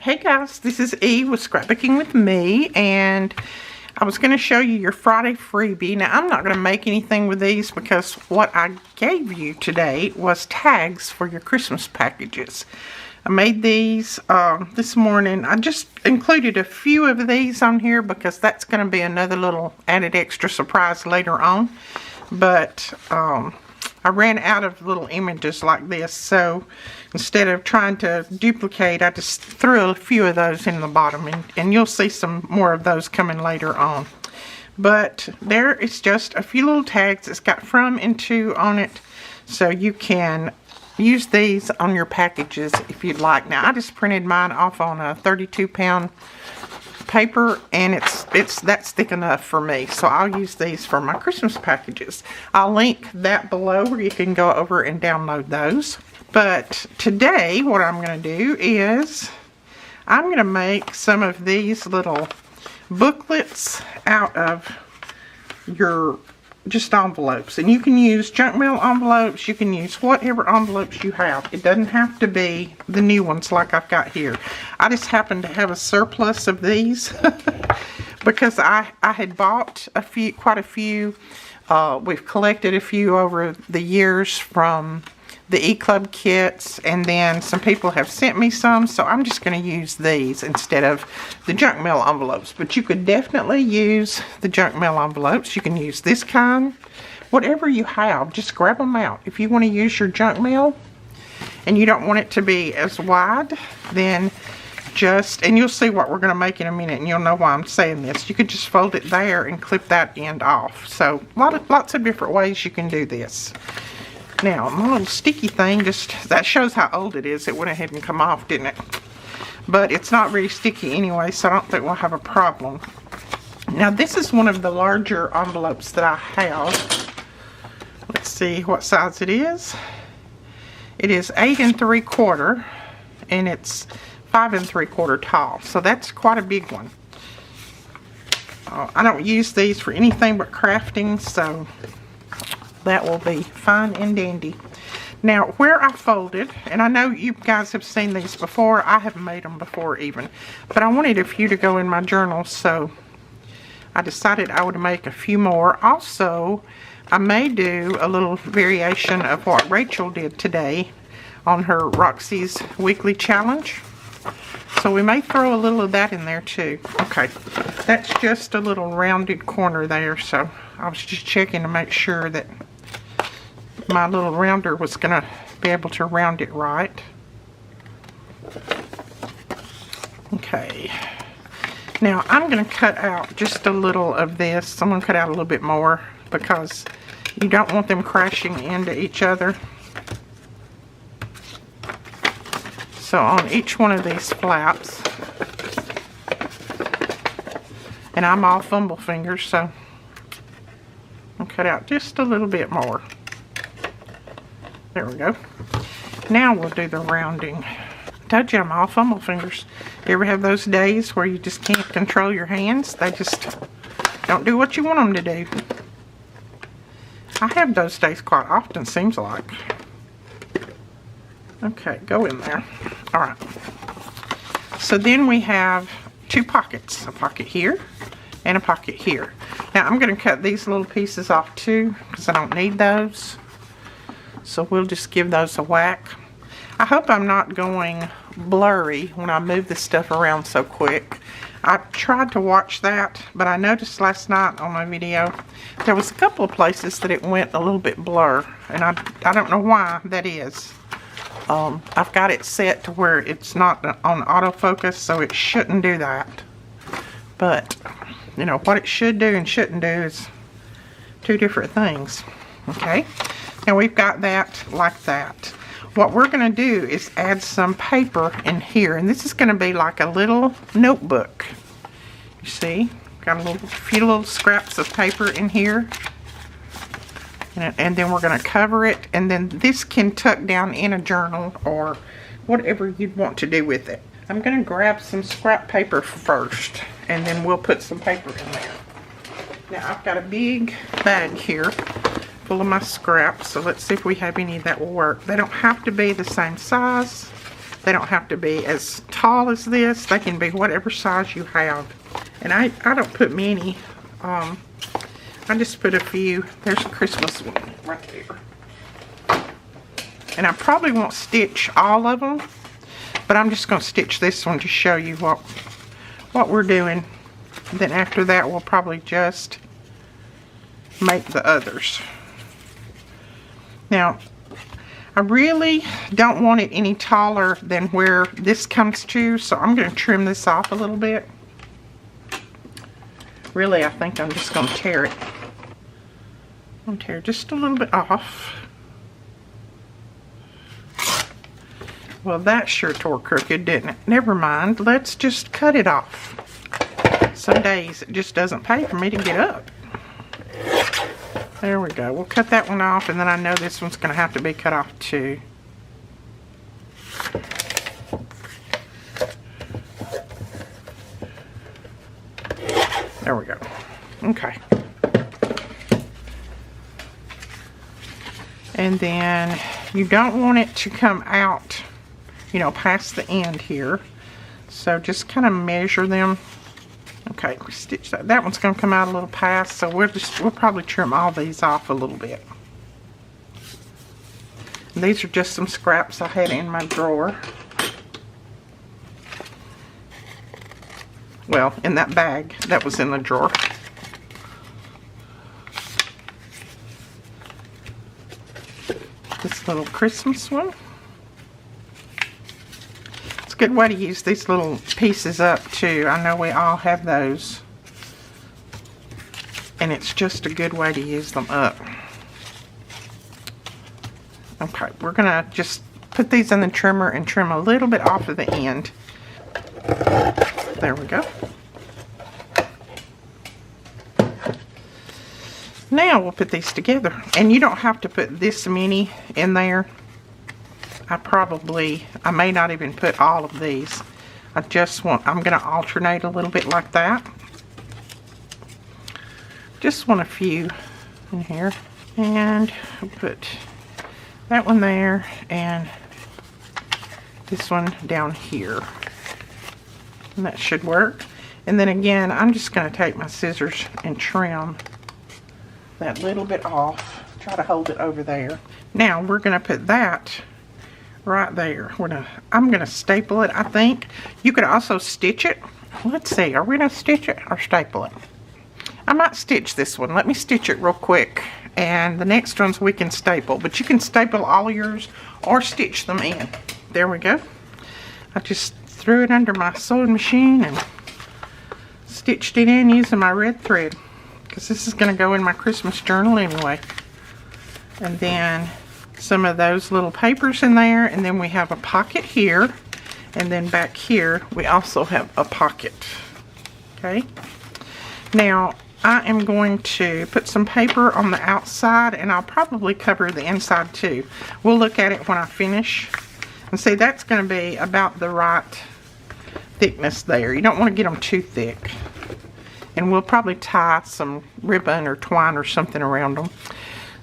Hey guys, this is E with Scrapbooking with Me, and I was going to show you your Friday freebie. Now, I'm not going to make anything with these because what I gave you today was tags for your Christmas packages. I made these this morning. I just included a few of these on here because that's going to be another little added extra surprise later on. But I ran out of little images like this, so instead of trying to duplicate, I just threw a few of those in the bottom, and you'll see some more of those coming later on. But there is just a few little tags. It's got from and to on it, so you can use these on your packages if you'd like. Now, I just printed mine off on a 32-pound paper, and it's that thick enough for me, so I'll use these for my Christmas packages. I'll link that below where you can go over and download those. But today what I'm going to do is I'm going to make some of these little booklets out of your just envelopes, and you can use junk mail envelopes, you can use whatever envelopes you have. It doesn't have to be the new ones like I've got here. I just happen to have a surplus of these because I had bought quite a few. We've collected a few over the years from the E-Club kits, and then some people have sent me some, so I'm just going to use these instead of the junk mail envelopes. But you could definitely use the junk mail envelopes. You can use this kind. Whatever you have, just grab them out. If you want to use your junk mail and you don't want it to be as wide, then and you'll see what we're going to make in a minute, and you'll know why I'm saying this. You could just fold it there and clip that end off. So lots of different ways you can do this. Now, my little sticky thing, that shows how old it is. It went ahead and come off, didn't it? But it's not very sticky anyway, so I don't think we'll have a problem. Now, this is one of the larger envelopes that I have. Let's see what size it is. It is 8 3/4, and it's 5 3/4 tall, so that's quite a big one. I don't use these for anything but crafting, so that will be fine and dandy. Now, where I folded, and I know you guys have seen these before, I have made them before even, but I wanted a few to go in my journal, so I decided I would make a few more. Also, I may do a little variation of what Rachel did today on her Roxy's weekly challenge. So we may throw a little of that in there too. Okay, that's just a little rounded corner there, so I was just checking to make sure that my little rounder was going to be able to round it right. Okay. Now I'm going to cut out just a little of this. I'm going to cut out a little bit more because you don't want them crashing into each other. So on each one of these flaps, and I'm all fumble fingers, so I'll cut out just a little bit more. There we go. Now we'll do the rounding. I told you I'm all fumble fingers. You ever have those days where you just can't control your hands? They just don't do what you want them to do. I have those days quite often, seems like. Okay, go in there. Alright. So then we have two pockets. A pocket here and a pocket here. Now I'm going to cut these little pieces off too because I don't need those. So we'll just give those a whack. I hope I'm not going blurry when I move this stuff around so quick. I tried to watch that, but I noticed last night on my video there was a couple of places that it went a little bit blur, and I don't know why that is. I've got it set to where it's not on autofocus, so it shouldn't do that. But, you know, what it should do and shouldn't do is two different things. Okay? Now we've got that like that. What we're going to do is add some paper in here, and this is going to be like a little notebook. You see? Got a few little scraps of paper in here. And then we're going to cover it, and then this can tuck down in a journal or whatever you'd want to do with it. I'm going to grab some scrap paper first, and then we'll put some paper in there. Now I've got a big bag here full of my scraps, so let's see if we have any that will work. They don't have to be the same size. They don't have to be as tall as this. They can be whatever size you have. And I don't put many. I just put a few. There's a Christmas one right there. And I probably won't stitch all of them, but I'm just going to stitch this one to show you what we're doing. And then after that, we'll probably just make the others. Now, I really don't want it any taller than where this comes to, so I'm going to trim this off a little bit. Really, I think I'm just going to tear it. I'm going to tear just a little bit off. Well, that sure tore crooked, didn't it? Never mind. Let's just cut it off. Some days it just doesn't pay for me to get up. There we go. We'll cut that one off, and then I know this one's going to have to be cut off too. There we go. Okay. And then you don't want it to come out, you know, past the end here. So just kind of measure them. Okay, we stitch that. That one's going to come out a little past, so we'll probably trim all these off a little bit. And these are just some scraps I had in my drawer. Well, in that bag that was in the drawer. This little Christmas one. It's a good way to use these little pieces up too. I know we all have those. And it's just a good way to use them up. Okay, we're going to just put these in the trimmer and trim a little bit off of the end. There we go. Now we'll put these together. And you don't have to put this many in there. I may not even put all of these. I'm going to alternate a little bit like that. Just want a few in here. And I'll put that one there and this one down here. And that should work. And then again, I'm just going to take my scissors and trim that little bit off. Try to hold it over there. Now we're going to put that right there. I'm going to staple it, I think. You could also stitch it. Let's see, are we going to stitch it or staple it? I might stitch this one. Let me stitch it real quick. And the next ones we can staple. But you can staple all yours or stitch them in. There we go. I just threw it under my sewing machine and stitched it in using my red thread. Because this is going to go in my Christmas journal anyway. And then some of those little papers in there, and then we have a pocket here, and then back here we also have a pocket. Okay, now I am going to put some paper on the outside, and I'll probably cover the inside too. We'll look at it when I finish and see. That's going to be about the right thickness there. You don't want to get them too thick, and we'll probably tie some ribbon or twine or something around them.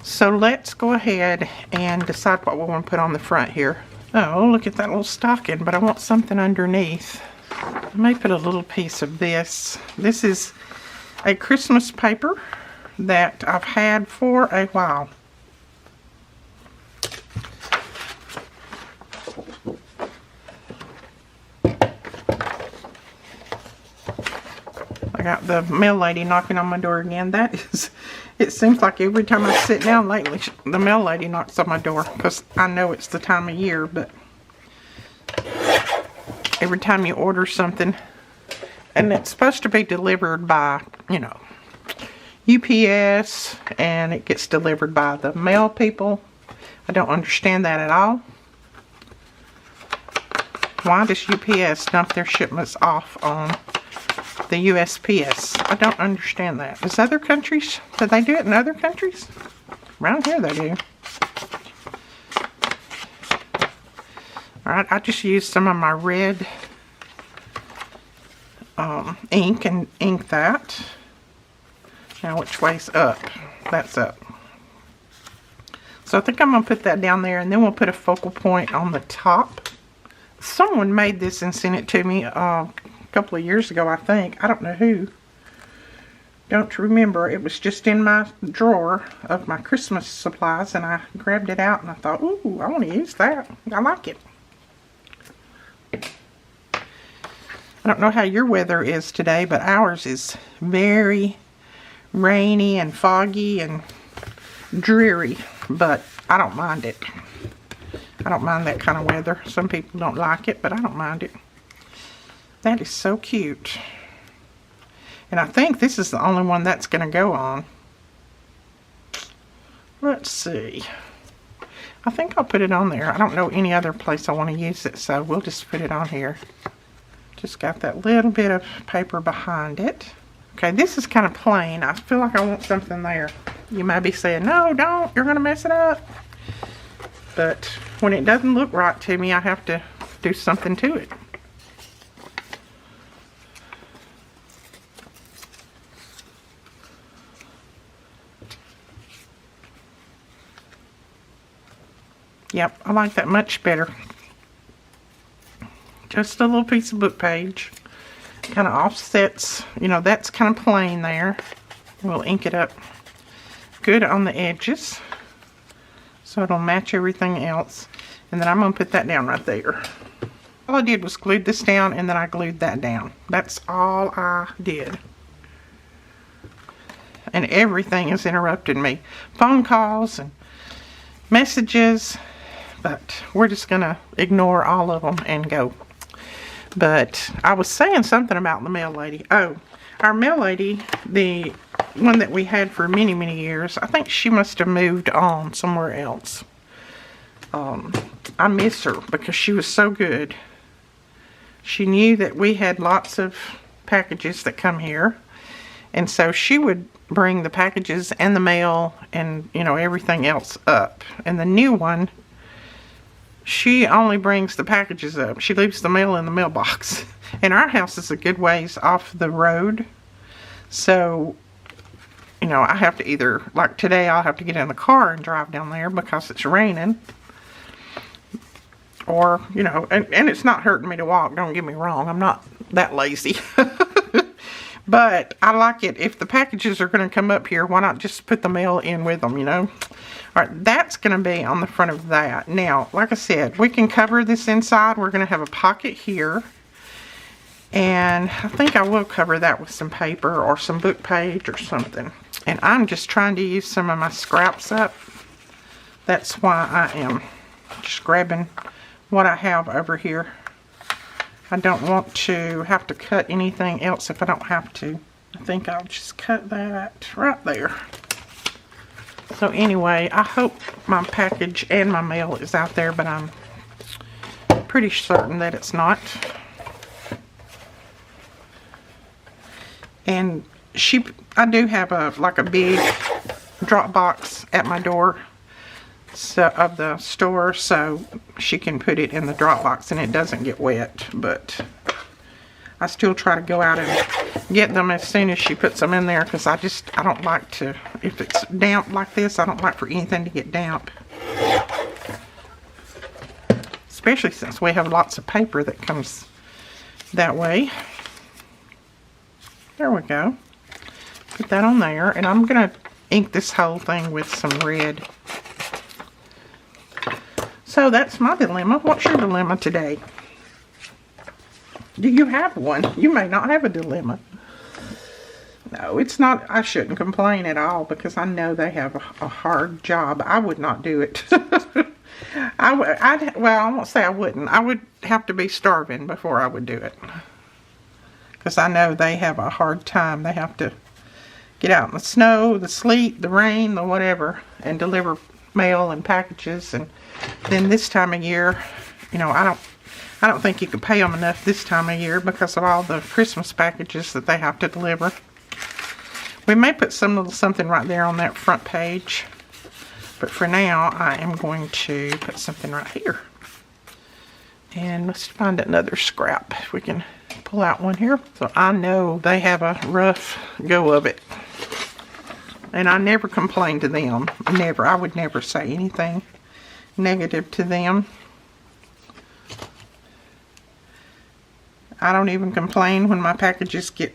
So let's go ahead and decide what we want to put on the front here. Oh, look at that little stocking, but I want something underneath. I may put a little piece of this. This is a Christmas paper that I've had for a while. I got the mail lady knocking on my door again. That is... It seems like every time I sit down lately, the mail lady knocks on my door, because I know it's the time of year, but every time you order something, and it's supposed to be delivered by, you know, UPS, and it gets delivered by the mail people. I don't understand that at all. Why does UPS dump their shipments off on the USPS? I don't understand that. Does other countries, do they do it in other countries? Around here they do. Alright, I just used some of my red ink and ink that. Now which way's up? That's up. So I think I'm going to put that down there, and then we'll put a focal point on the top someone made this and sent it to me a couple of years ago, I think. I don't know who. Don't remember. It was just in my drawer of my Christmas supplies, and I grabbed it out and I thought, ooh, I want to use that. I like it. I don't know how your weather is today, but ours is very rainy and foggy and dreary, but I don't mind it. I don't mind that kind of weather. Some people don't like it, but I don't mind it. That is so cute. And I think this is the only one that's going to go on. Let's see. I think I'll put it on there. I don't know any other place I want to use it, so we'll just put it on here. Just got that little bit of paper behind it. Okay, this is kind of plain. I feel like I want something there. You may be saying, no, don't. You're going to mess it up. But when it doesn't look right to me, I have to do something to it. Yep, I like that much better. Just a little piece of book page. Kind of offsets, you know, that's kind of plain there. We'll ink it up good on the edges so it'll match everything else. And then I'm going to put that down right there. All I did was glued this down, and then I glued that down. That's all I did. And everything is interrupting me. Phone calls and messages. But we're just going to ignore all of them and go. But I was saying something about the mail lady. Oh, our mail lady, the one that we had for many, many years, I think she must have moved on somewhere else. I miss her because she was so good. She knew that we had lots of packages that come here. And so she would bring the packages and the mail and, you know, everything else up. And the new one, she only brings the packages up. She leaves the mail in the mailbox. And our house is a good ways off the road. So, you know, I have to either, like today, I'll have to get in the car and drive down there because it's raining. Or, you know, and it's not hurting me to walk, don't get me wrong. I'm not that lazy. But I like it. If the packages are going to come up here, why not just put the mail in with them, you know? Alright, that's going to be on the front of that. Now, like I said, we can cover this inside. We're going to have a pocket here. And I think I will cover that with some paper or some book page or something. And I'm just trying to use some of my scraps up. That's why I am just grabbing what I have over here. I don't want to have to cut anything else if I don't have to. I think I'll just cut that right there. So anyway, I hope my package and my mail is out there, but I'm pretty certain that it's not. And I do have like a big drop box at my door of the store, so she can put it in the drop box and it doesn't get wet. But I still try to go out and get them as soon as she puts them in there, because I don't like to, if it's damp like this, I don't like for anything to get damp. Especially since we have lots of paper that comes that way. There we go. Put that on there, and I'm going to ink this whole thing with some red. So that's my dilemma. What's your dilemma today? Do you have one? You may not have a dilemma. No, it's not. I shouldn't complain at all because I know they have a hard job. I would not do it. Well, I won't say I wouldn't. I would have to be starving before I would do it. Because I know they have a hard time. They have to get out in the snow, the sleet, the rain, the whatever, and deliver mail and packages. And then this time of year, you know, I don't think you can pay them enough this time of year because of all the Christmas packages that they have to deliver. We may put some little something right there on that front page. But for now, I am going to put something right here. And let's find another scrap. If we can pull out one here. So I know they have a rough go of it. And I never complain to them. Never. I would never say anything negative to them. I don't even complain when my packages get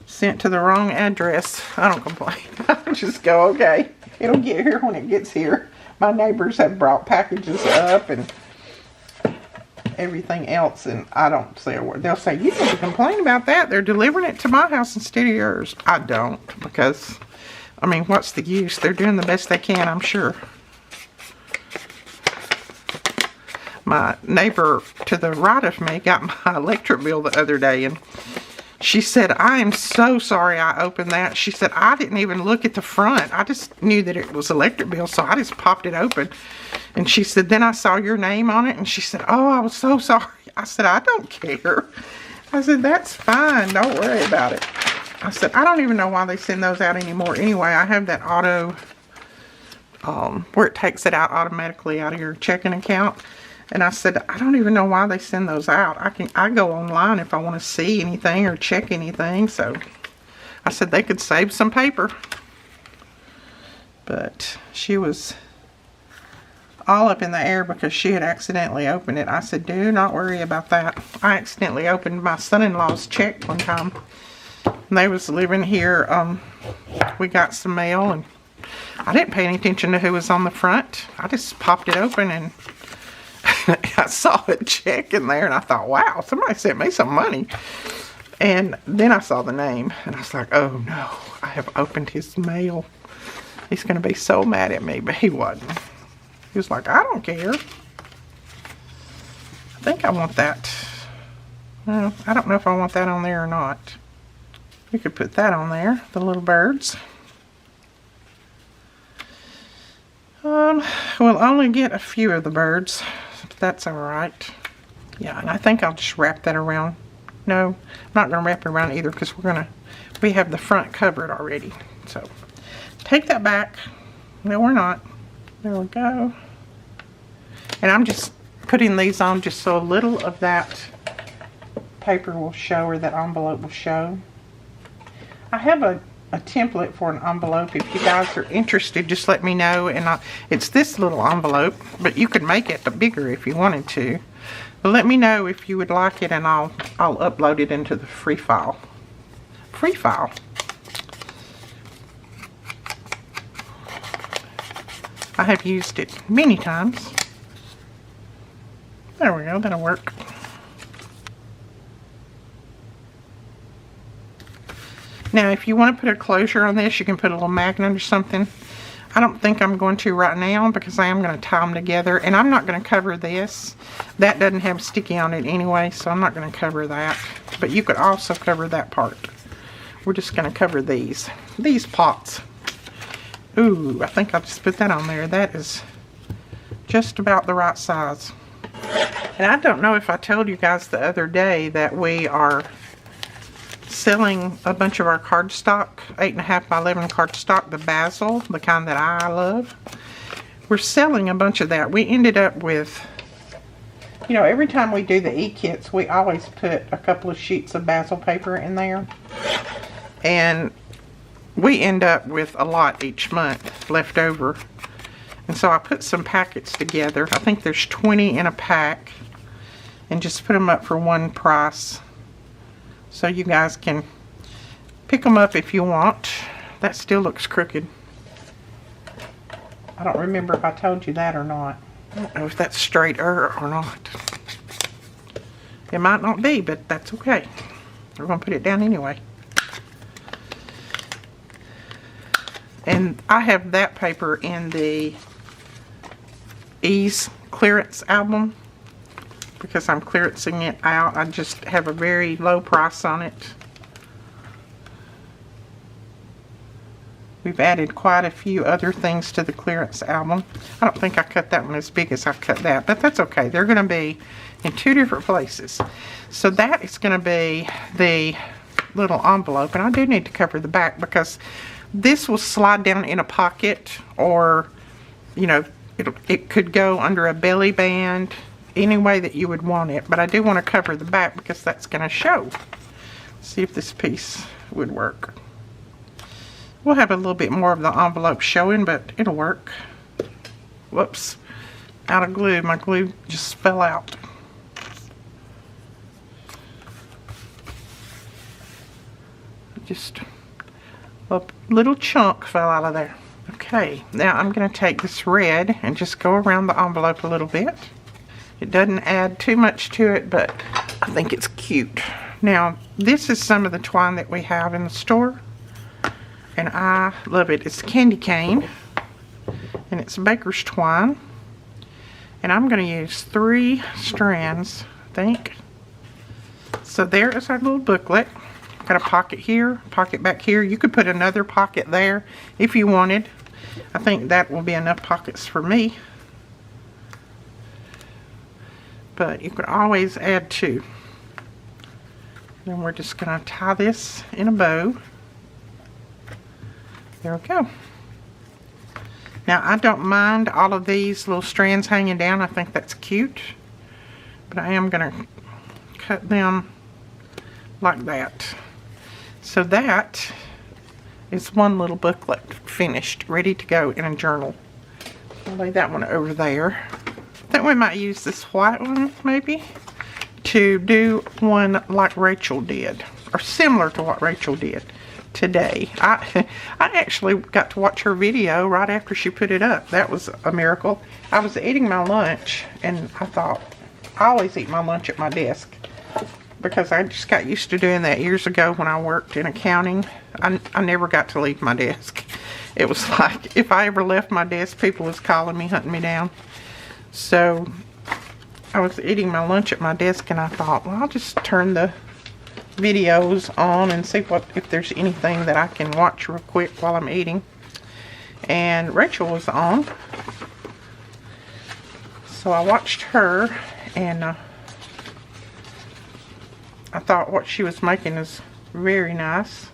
sent to the wrong address. I don't complain. I just go, okay, it'll get here when it gets here. My neighbors have brought packages up and everything else, and I don't say a word. They'll say, you need to complain about that. They're delivering it to my house instead of yours. I don't, because, I mean, what's the use? They're doing the best they can, I'm sure. My neighbor to the right of me got my electric bill the other day, and she said, I am so sorry I opened that. She said, I didn't even look at the front. I just knew that it was electric bill, so I just popped it open. And she said, then I saw your name on it, and she said, oh, I was so sorry. I said, I don't care. I said, that's fine. Don't worry about it. I said, I don't even know why they send those out anymore. Anyway, I have that auto, where it takes it out automatically out of your checking account. And I said, I don't even know why they send those out. I go online if I want to see anything or check anything. So I said they could save some paper. But she was all up in the air because she had accidentally opened it. I said, do not worry about that. I accidentally opened my son-in-law's check one time. And they was living here. We got some mail, and I didn't pay any attention to who was on the front. I just popped it open, and I saw a check in there, and I thought, wow, somebody sent me some money. And then I saw the name, and I was like, oh no, I have opened his mail. He's going to be so mad at me, but he wasn't. He was like, I don't care. I think I want that. Well, I don't know if I want that on there or not. We could put that on there, the little birds. We'll only get a few of the birds. That's alright. Yeah, and I think I'll just wrap that around. No, I'm not going to wrap it around either because we have the front covered already. So, take that back. No, we're not. There we go. And I'm just putting these on just so a little of that paper will show, or that envelope will show. I have a template for an envelope. If you guys are interested, just let me know. And it's this little envelope, but you could make it bigger if you wanted to. But let me know if you would like it, and I'll upload it into the free file. Free file. I have used it many times. There we go, that'll work. Now, if you want to put a closure on this, you can put a little magnet or something. I don't think I'm going to right now because I am going to tie them together. And I'm not going to cover this. That doesn't have sticky on it anyway, so I'm not going to cover that. But you could also cover that part. We're just going to cover these pots. Ooh, I think I'll just put that on there. That is just about the right size. And I don't know if I told you guys the other day that we are selling a bunch of our cardstock, 8.5 by 11 cardstock, the basil, the kind that I love. We're selling a bunch of that. We ended up with, you know, every time we do the e-kits, we always put a couple of sheets of basil paper in there. And we end up with a lot each month left over. And so I put some packets together. I think there's 20 in a pack. And just put them up for one price. So you guys can pick them up if you want. That still looks crooked. I don't remember if I told you that or not. I don't know if that's straighter or not. It might not be, but that's okay. We're going to put it down anyway. And I have that paper in the Ease clearance album because I'm clearancing it out. I just have a very low price on it. We've added quite a few other things to the clearance album. I don't think I cut that one as big as I've cut that, but that's okay. They're going to be in 2 different places. So that is going to be the little envelope, and I do need to cover the back because this will slide down in a pocket, or, you know, it could go under a belly band, any way that you would want it. But I do want to cover the back because that's going to show. Let's see if this piece would work. We'll have a little bit more of the envelope showing, but it'll work. Whoops. Out of glue. My glue just fell out. Just a little chunk fell out of there. Okay, now I'm going to take this red and just go around the envelope a little bit. It doesn't add too much to it, but I think it's cute. Now, this is some of the twine that we have in the store, and I love it. It's candy cane, and it's baker's twine. And I'm going to use 3 strands, I think. So there is our little booklet. Got a pocket here, pocket back here. You could put another pocket there if you wanted. I think that will be enough pockets for me. But you could always add 2. Then we're just going to tie this in a bow. There we go. Now, I don't mind all of these little strands hanging down. I think that's cute. But I am going to cut them like that. So that is one little booklet finished, ready to go in a journal. I'll lay that one over there. I think we might use this white one, maybe, to do one like Rachel did, or similar to what Rachel did today. I actually got to watch her video right after she put it up. That was a miracle. I was eating my lunch, and I thought, I always eat my lunch at my desk, because I just got used to doing that years ago when I worked in accounting. I never got to leave my desk. It was like, if I ever left my desk, people was calling me, hunting me down. So I was eating my lunch at my desk, and I thought, well, I'll just turn the videos on and see if there's anything that I can watch real quick while I'm eating. And Rachel was on, so I watched her, and I thought what she was making is very nice,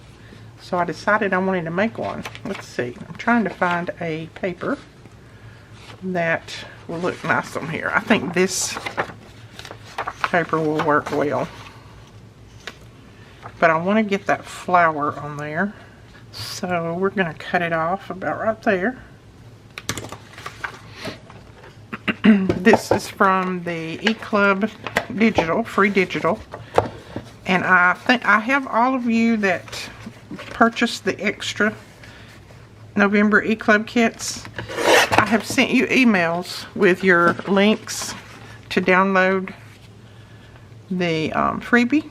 so I decided I wanted to make one. Let's see, I'm trying to find a paper that will look nice on here. I think this paper will work well, but I want to get that flower on there, so we're going to cut it off about right there. This is from the eClub Digital, free digital. And I think I have all of you that purchased the extra November eClub kits. I have sent you emails with your links to download the freebie.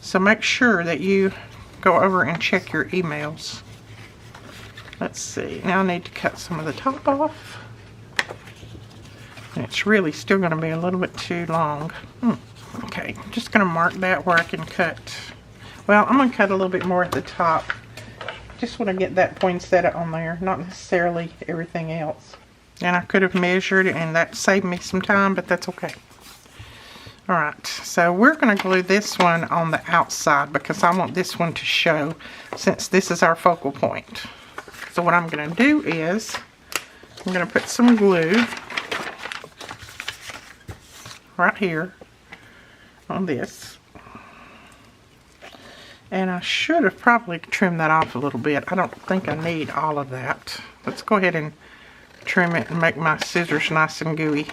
So make sure that you go over and check your emails. Let's see. Now I need to cut some of the top off. And it's really still going to be a little bit too long. Okay, I'm just going to mark that where I can cut. Well, I'm going to cut a little bit more at the top. Just want to get that poinsettia on there, not necessarily everything else. And I could have measured, and that saved me some time, but that's okay. Alright, so we're going to glue this one on the outside because I want this one to show, since this is our focal point. So what I'm going to do is, I'm going to put some glue right here on this, and I should have probably trimmed that off a little bit. I don't think I need all of that. Let's go ahead and trim it and make my scissors nice and gooey.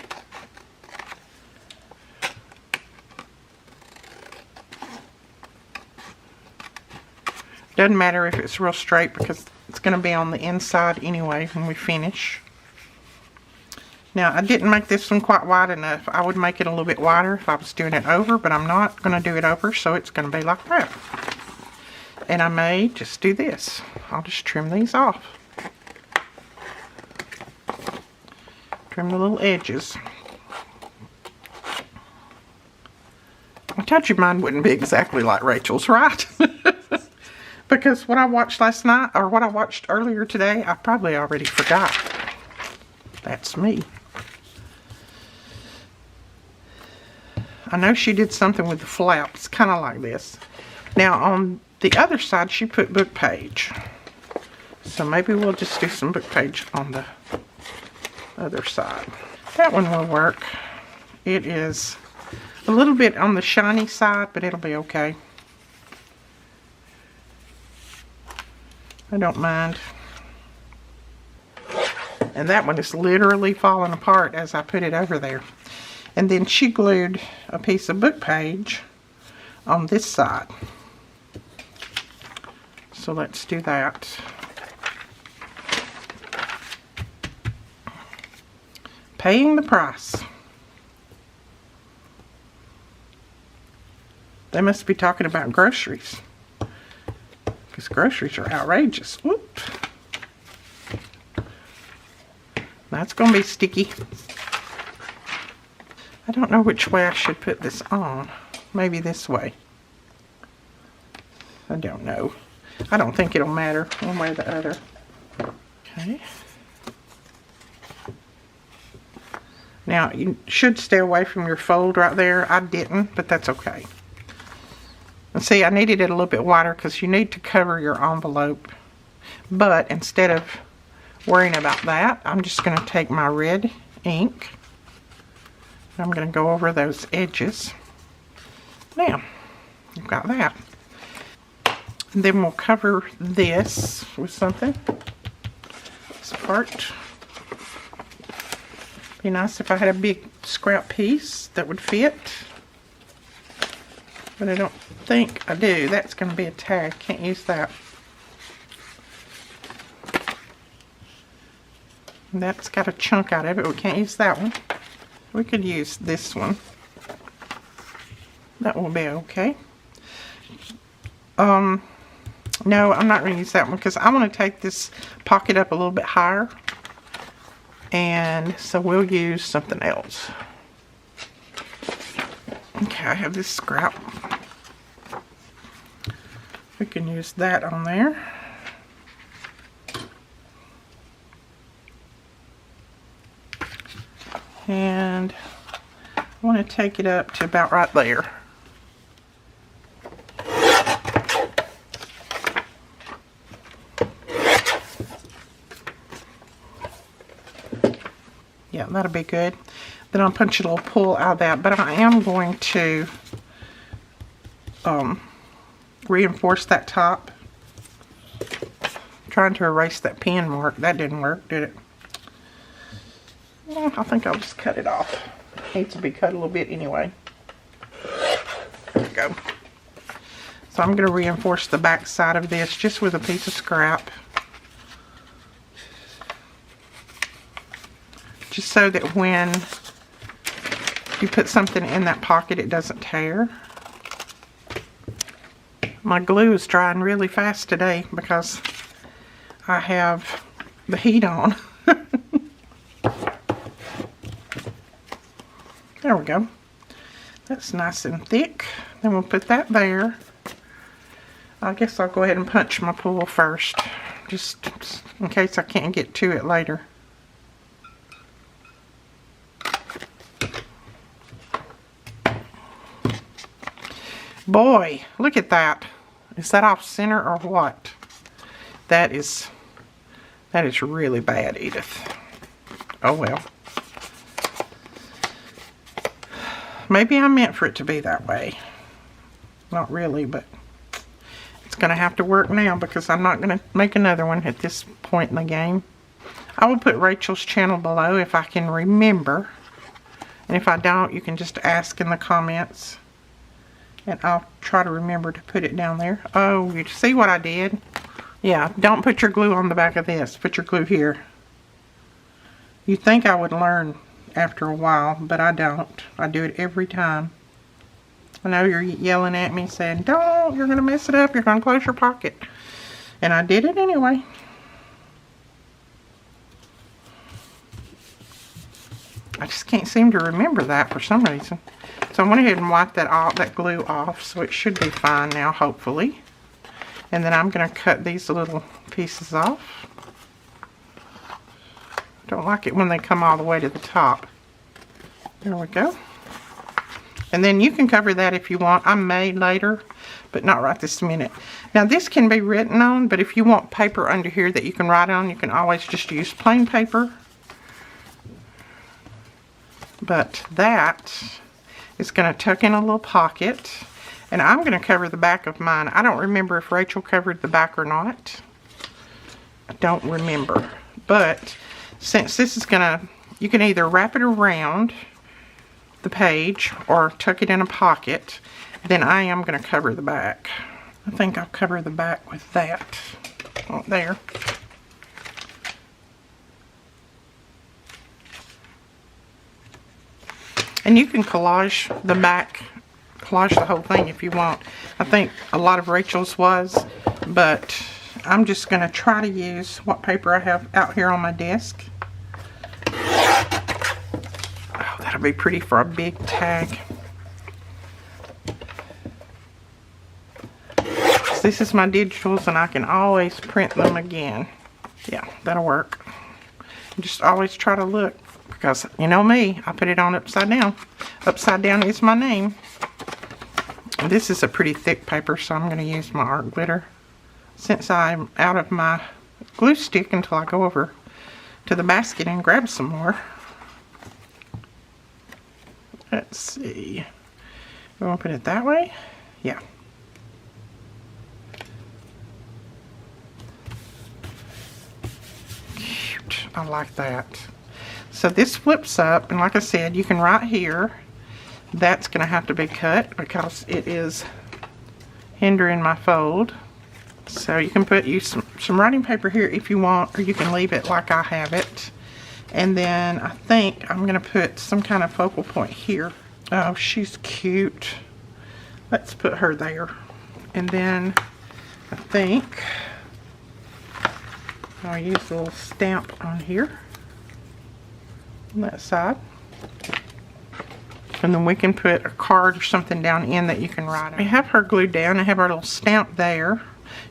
Doesn't matter if it's real straight because it's going to be on the inside anyway when we finish. Now, I didn't make this one quite wide enough. I would make it a little bit wider if I was doing it over, but I'm not going to do it over, so it's going to be like that. And I may just do this. I'll just trim these off. Trim the little edges. I told you mine wouldn't be exactly like Rachel's, right? Because what I watched last night, or what I watched earlier today, I probably already forgot. That's me. I know she did something with the flaps, kind of like this. Now on the other side, she put book page. So maybe we'll just do some book page on the other side. That one will work. It is a little bit on the shiny side, but it'll be okay. I don't mind. And that one is literally falling apart as I put it over there. And then she glued a piece of book page on this side. So let's do that. Paying the price. They must be talking about groceries, because groceries are outrageous. Whoop. That's going to be sticky. I don't know which way I should put this on. Maybe this way. I don't know. I don't think it'll matter one way or the other. Okay. Now, you should stay away from your fold right there. I didn't, but that's okay. And see, I needed it a little bit wider because you need to cover your envelope. But instead of worrying about that, I'm just going to take my red ink. And I'm going to go over those edges. Now, you've got that. And then we'll cover this with something. This part. Be nice if I had a big scrap piece that would fit. But I don't think I do. That's going to be a tag. Can't use that. And that's got a chunk out of it. We can't use that one. We could use this one. That will be okay. No, I'm not going to use that one because I want to take this pocket up a little bit higher. And so we'll use something else. Okay, I have this scrap. We can use that on there. And I want to take it up to about right there. Yeah, that'll be good. Then I'll punch a little pull out of that. But I am going to reinforce that top. I'm trying to erase that pen mark. That didn't work, did it? I think I'll just cut it off. It needs to be cut a little bit anyway. There we go. So I'm going to reinforce the back side of this just with a piece of scrap. Just so that when you put something in that pocket, it doesn't tear. My glue is drying really fast today because I have the heat on. There we go. That's nice and thick. Then we'll put that there. I guess I'll go ahead and punch my pull first, just in case I can't get to it later. Boy, look at that. Is that off center or what? That is really bad, Edith. Oh well. Maybe I meant for it to be that way. Not really, but it's going to have to work now because I'm not going to make another one at this point in the game. I will put Rachel's channel below if I can remember. And if I don't, you can just ask in the comments. And I'll try to remember to put it down there. Oh, you see what I did? Yeah, don't put your glue on the back of this. Put your glue here. You'd think I would learn after a while, but I don't. I do it every time. I know you're yelling at me saying, don't, you're going to mess it up. You're going to close your pocket. And I did it anyway. I just can't seem to remember that for some reason. So I went ahead and wiped that glue off, so it should be fine now, hopefully. And then I'm going to cut these little pieces off. Don't like it when they come all the way to the top. There we go. And then you can cover that if you want. I may later, but not right this minute. Now this can be written on, but if you want paper under here that you can write on, you can always just use plain paper. But that is going to tuck in a little pocket. And I'm going to cover the back of mine. I don't remember if Rachel covered the back or not. I don't remember. But since this is going to, you can either wrap it around the page or tuck it in a pocket. Then I am going to cover the back. I think I'll cover the back with that there. And you can collage the back, collage the whole thing if you want. I think a lot of Rachel's was, but I'm just going to try to use what paper I have out here on my desk. Oh, that'll be pretty for a big tag. This is my digitals and I can always print them again. Yeah, that'll work. Just always try to look, because you know me, I put it on upside down. Upside down is my name. This is a pretty thick paper, so I'm going to use my art glitter since I'm out of my glue stick until I go over to the basket and grab some more. Let's see. We want to put it that way? Yeah. Cute. I like that. So this flips up, and like I said, you can write here. That's going to have to be cut because it is hindering my fold. So you can use some writing paper here if you want, or you can leave it like I have it. And then I think I'm going to put some kind of focal point here. Oh, she's cute. Let's put her there. And then I think I'll use a little stamp on here on that side. And then we can put a card or something down in that you can write on. We have her glued down. I have our little stamp there.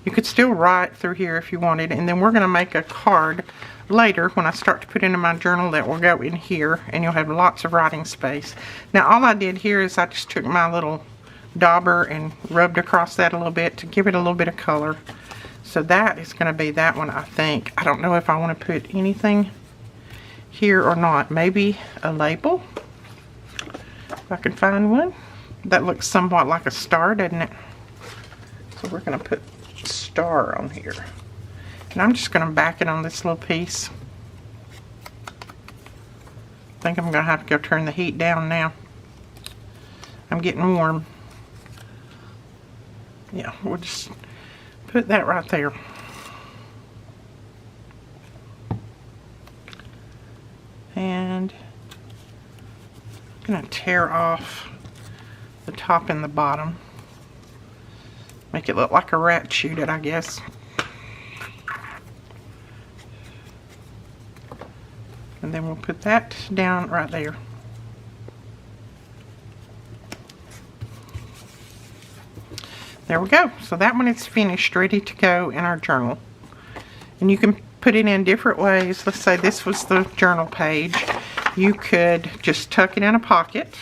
You could still write through here if you wanted. And then we're going to make a card later when I start to put into my journal that will go in here. And you'll have lots of writing space. Now all I did here is I just took my little dauber and rubbed across that a little bit to give it a little bit of color. So that is going to be that one, I think. I don't know if I want to put anything here or not. Maybe a label. If I can find one. That looks somewhat like a star, doesn't it? So we're going to put star on here. And I'm just going to back it on this little piece. I think I'm going to have to go turn the heat down now. I'm getting warm. Yeah, we'll just put that right there. And I'm going to tear off the top and the bottom. Make it look like a rat chewed it, I guess. And then we'll put that down right there. There we go. So that one is finished, ready to go in our journal. And you can put it in different ways. Let's say this was the journal page. You could just tuck it in a pocket,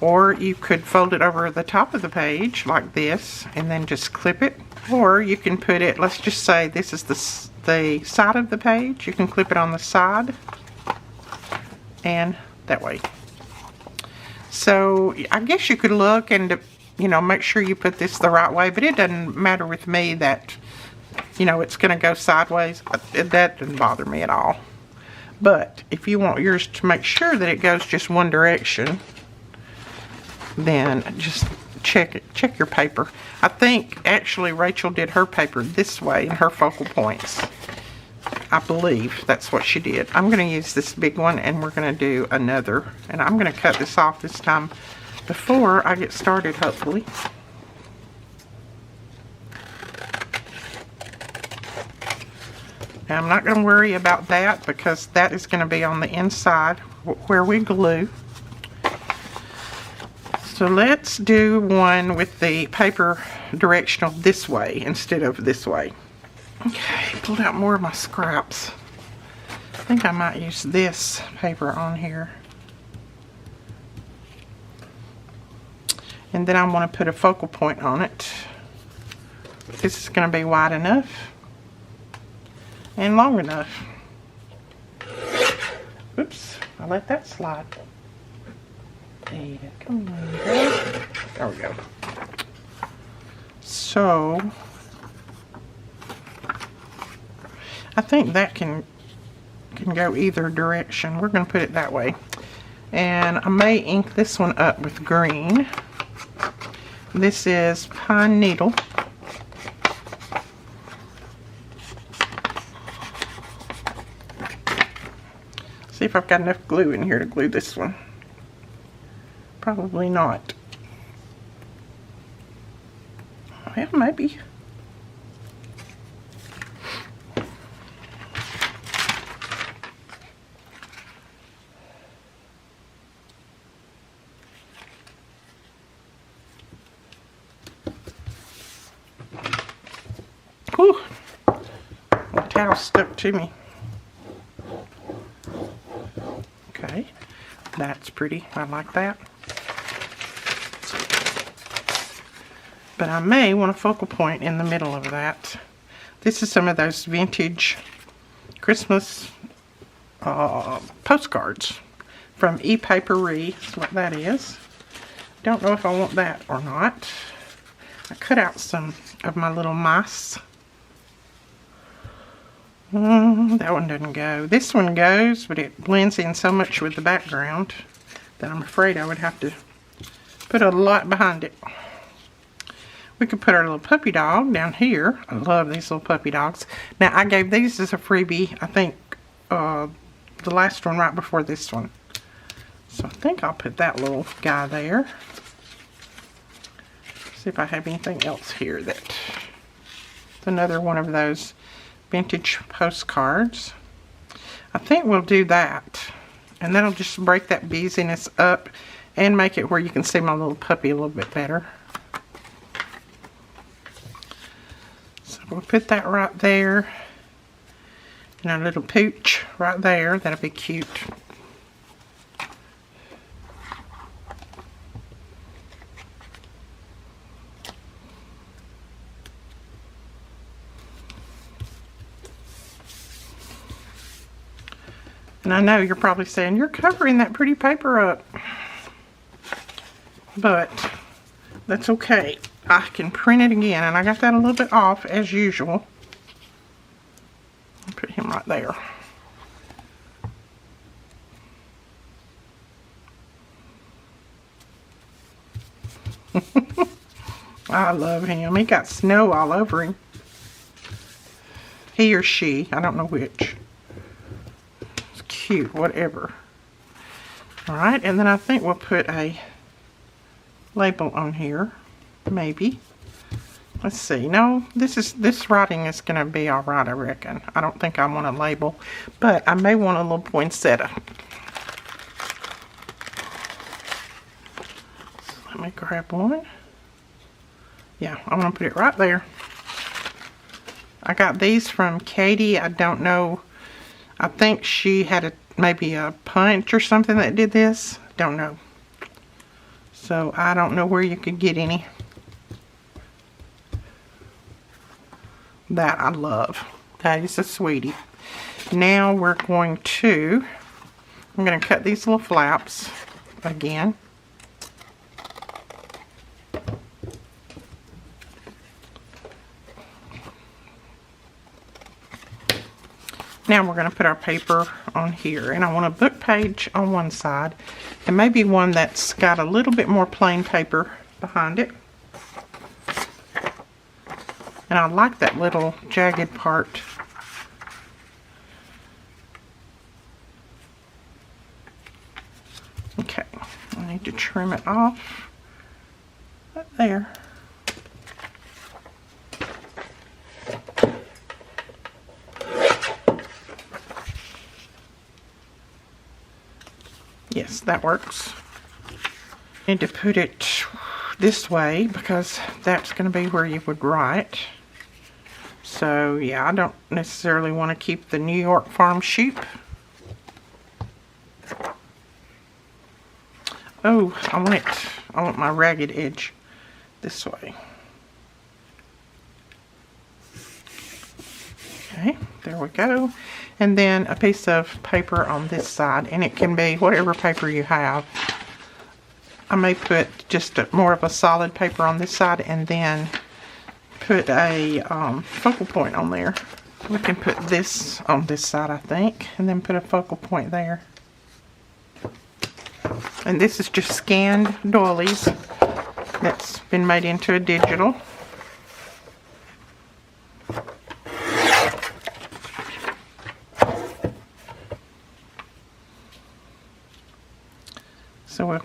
or you could fold it over the top of the page like this and then just clip it. Or you can put it, let's just say this is the side of the page. You can clip it on the side and that way. So I guess you could look and, you know, make sure you put this the right way, but it doesn't matter with me that, you know, it's going to go sideways. That doesn't bother me at all. But if you want yours to make sure that it goes just one direction, then just check your paper. I think actually Rachel did her paper this way in her focal points. I believe that's what she did. I'm going to use this big one and we're going to do another. And I'm going to cut this off this time before I get started, hopefully. Now I'm not going to worry about that because that is going to be on the inside where we glue. So let's do one with the paper directional this way instead of this way. Okay, pulled out more of my scraps. I think I might use this paper on here. And then I want to put a focal point on it. This is going to be wide enough and long enough. Oops, I let that slide. There, come on, girl. There we go. So I think that can go either direction. We're going to put it that way. And I may ink this one up with green. This is Pine Needle. See if I've got enough glue in here to glue this one. Probably not. Well, maybe. Whew. The towel stuck to me. Okay, that's pretty. I like that. But I may want a focal point in the middle of that. This is some of those vintage Christmas postcards from E-Paperie. That's what that is. Don't know if I want that or not. I cut out some of my little mice. That one doesn't go. This one goes, but it blends in so much with the background that I'm afraid I would have to put a lot behind it. We could put our little puppy dog down here. I love these little puppy dogs. Now, I gave these as a freebie, I think, the last one right before this one. So I think I'll put that little guy there. See if I have anything else here that's another one of those vintage postcards. I think we'll do that, and that'll just break that busyness up and make it where you can see my little puppy a little bit better. So we'll put that right there, and our little pooch right there. That'll be cute. And I know you're probably saying, you're covering that pretty paper up. But that's okay. I can print it again. And I got that a little bit off as usual. I'll put him right there. I love him. He got snow all over him. He or she. I don't know which. Cute, whatever. Alright, and then I think we'll put a label on here. Maybe. Let's see. No, this writing is going to be alright, I reckon. I don't think I want a label, but I may want a little poinsettia. So let me grab one. Yeah, I'm going to put it right there. I got these from Katie. I don't know. I think she had maybe a punch or something that did this. Don't know. So I don't know where you could get any. That I love. That is a sweetie. Now we're going to, I'm going to cut these little flaps again. Now we're going to put our paper on here, and I want a book page on one side and maybe one that's got a little bit more plain paper behind it. And I like that little jagged part. Okay, I need to trim it off right there. Yes, that works. Need to put it this way because that's going to be where you would write. So yeah, I don't necessarily want to keep the New York Farm sheep. Oh, I want my ragged edge this way. Okay, there we go. And then a piece of paper on this side, and it can be whatever paper you have. I may put just more of a solid paper on this side and then put a focal point on there. We can put this on this side, I think, and then put a focal point there. And this is just scanned doilies that's been made into a digital.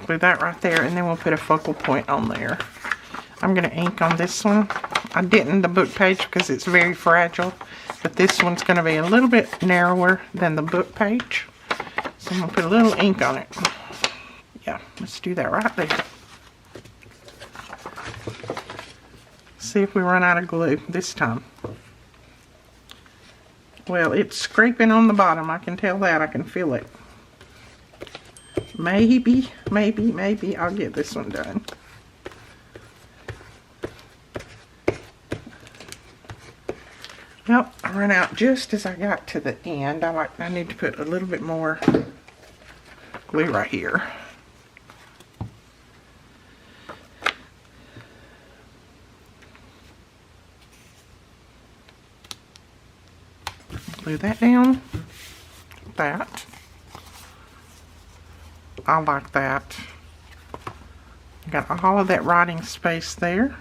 glue that right there, and then we'll put a focal point on there. I'm going to ink on this one. I didn't the book page because it's very fragile, but this one's going to be a little bit narrower than the book page. So I'm going to put a little ink on it. Yeah, let's do that right there. See if we run out of glue this time. Well, it's scraping on the bottom. I can tell that. I can feel it. Maybe I'll get this one done. Well, I ran out just as I got to the end. I need to put a little bit more glue right here. Glue that down. That. I like that. Got all of that writing space there.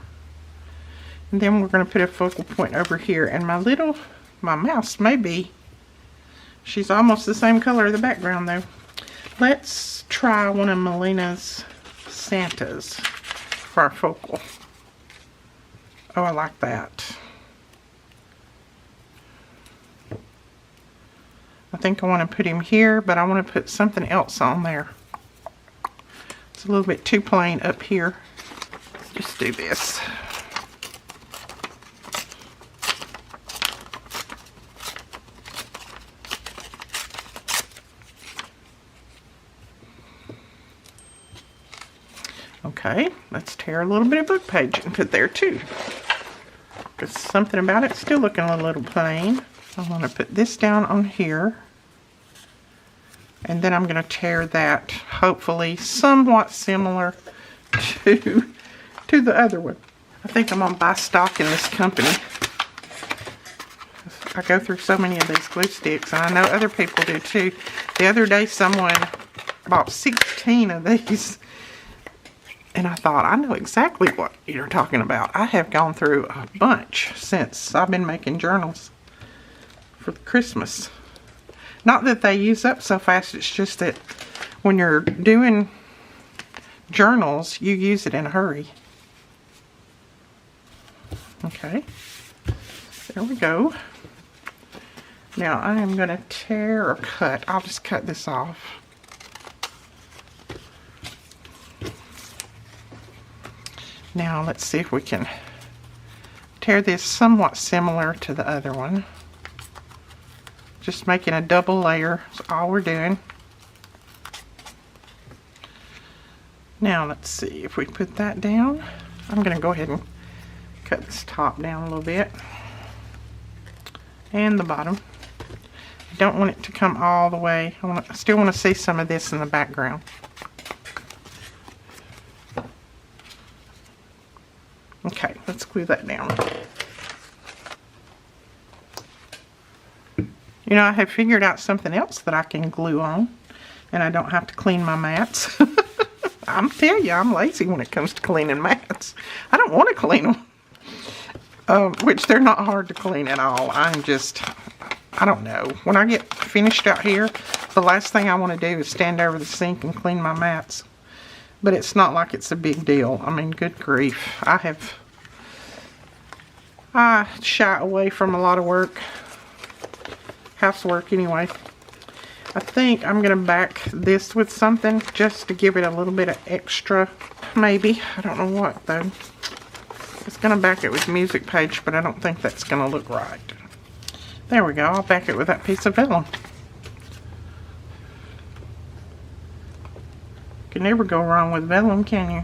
And then we're going to put a focal point over here. And my mouse maybe, she's almost the same color of the background though. Let's try one of Melina's Santas for our focal. Oh, I like that. I think I want to put him here, but I want to put something else on there. It's a little bit too plain up here. Just do this. Okay, let's tear a little bit of book page and put there too. Because something about it's still looking a little plain. I want to put this down on here. And then I'm going to tear that, hopefully somewhat similar to the other one. I think I'm going to buy stock in this company. I go through so many of these glue sticks, and I know other people do too. The other day someone bought 16 of these. And I thought, I know exactly what you're talking about. I have gone through a bunch since I've been making journals for Christmas. Not that they use up so fast, it's just that when you're doing journals, you use it in a hurry. Okay, there we go. Now I am going to tear or cut. I'll just cut this off. Now let's see if we can tear this somewhat similar to the other one. Just making a double layer is all we're doing. Now let's see if we put that down. I'm going to go ahead and cut this top down a little bit. And the bottom. I don't want it to come all the way. I still want to see some of this in the background. Okay, let's glue that down. You know, I have figured out something else that I can glue on, and I don't have to clean my mats. I'm telling you, I'm lazy when it comes to cleaning mats. I don't want to clean them, which they're not hard to clean at all. I don't know. When I get finished out here, the last thing I want to do is stand over the sink and clean my mats. But it's not like it's a big deal. I mean, good grief. I shy away from a lot of work. Housework anyway. I think I'm going to back this with something just to give it a little bit of extra, maybe. I don't know what though. It's going to back it with music page, but I don't think that's going to look right. There we go. I'll back it with that piece of vellum. Can never go wrong with vellum, can you?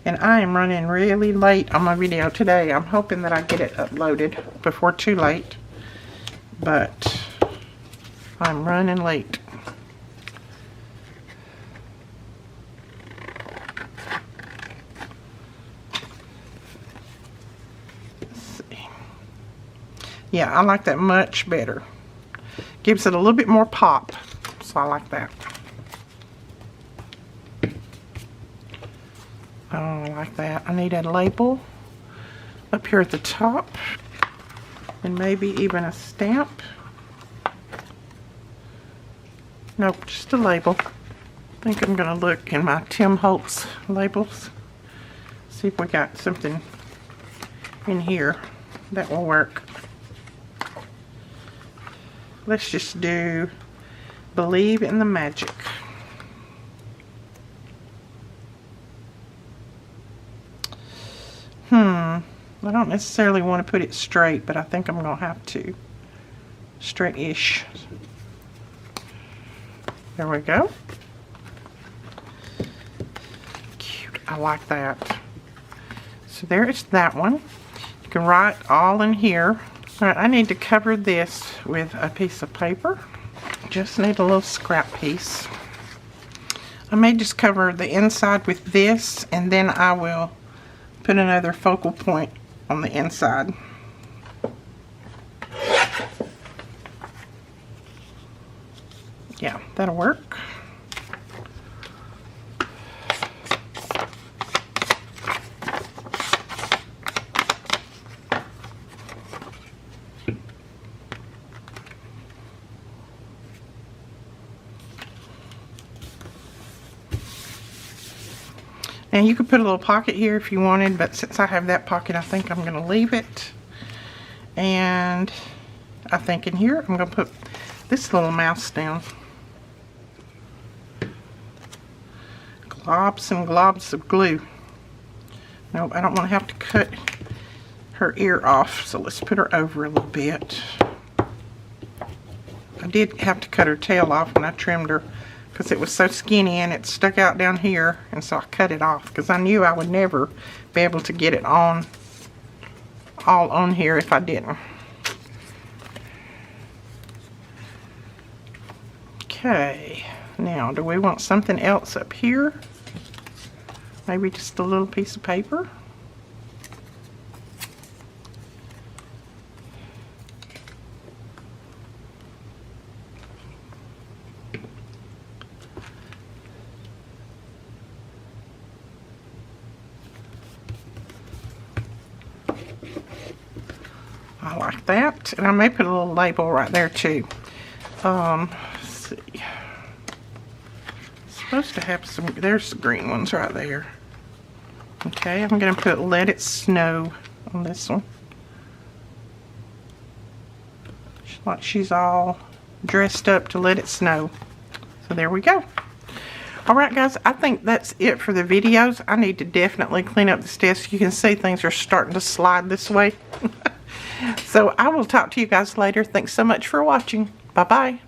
And I am running really late on my video today. I'm hoping that I get it uploaded before too late. But I'm running late. Let's see. Yeah, I like that much better. Gives it a little bit more pop. So I like that. Oh, I like that. I need a label up here at the top. and maybe even a stamp. Nope, just a label. I think I'm going to look in my Tim Holtz labels. See if we got something in here that will work. Let's just do Believe in the Magic. I don't necessarily want to put it straight, but I think I'm going to have to. Straight-ish. There we go. Cute. I like that. So there is that one. You can write all in here. Alright, I need to cover this with a piece of paper. Just need a little scrap piece. I may just cover the inside with this, and then I will put another focal point on the inside. Yeah, that'll work. Now you could put a little pocket here if you wanted, but since I have that pocket, I think I'm going to leave it. And I think in here, I'm going to put this little mouse down. Globs and globs of glue. Nope, I don't want to have to cut her ear off, so let's put her over a little bit. I did have to cut her tail off when I trimmed her, because it was so skinny and it stuck out down here, and so I cut it off because I knew I would never be able to get it on all on here if I didn't. Okay, now do we want something else up here? Maybe just a little piece of paper. I like that, and I may put a little label right there too. Let's see. It's supposed to have some. There's the green ones right there. Okay, I'm going to put Let It Snow on this one. Like she's all dressed up to let it snow. So there we go. Alright guys, I think that's it for the videos. I need to definitely clean up this desk. You can see things are starting to slide this way. So I will talk to you guys later. Thanks so much for watching. Bye-bye.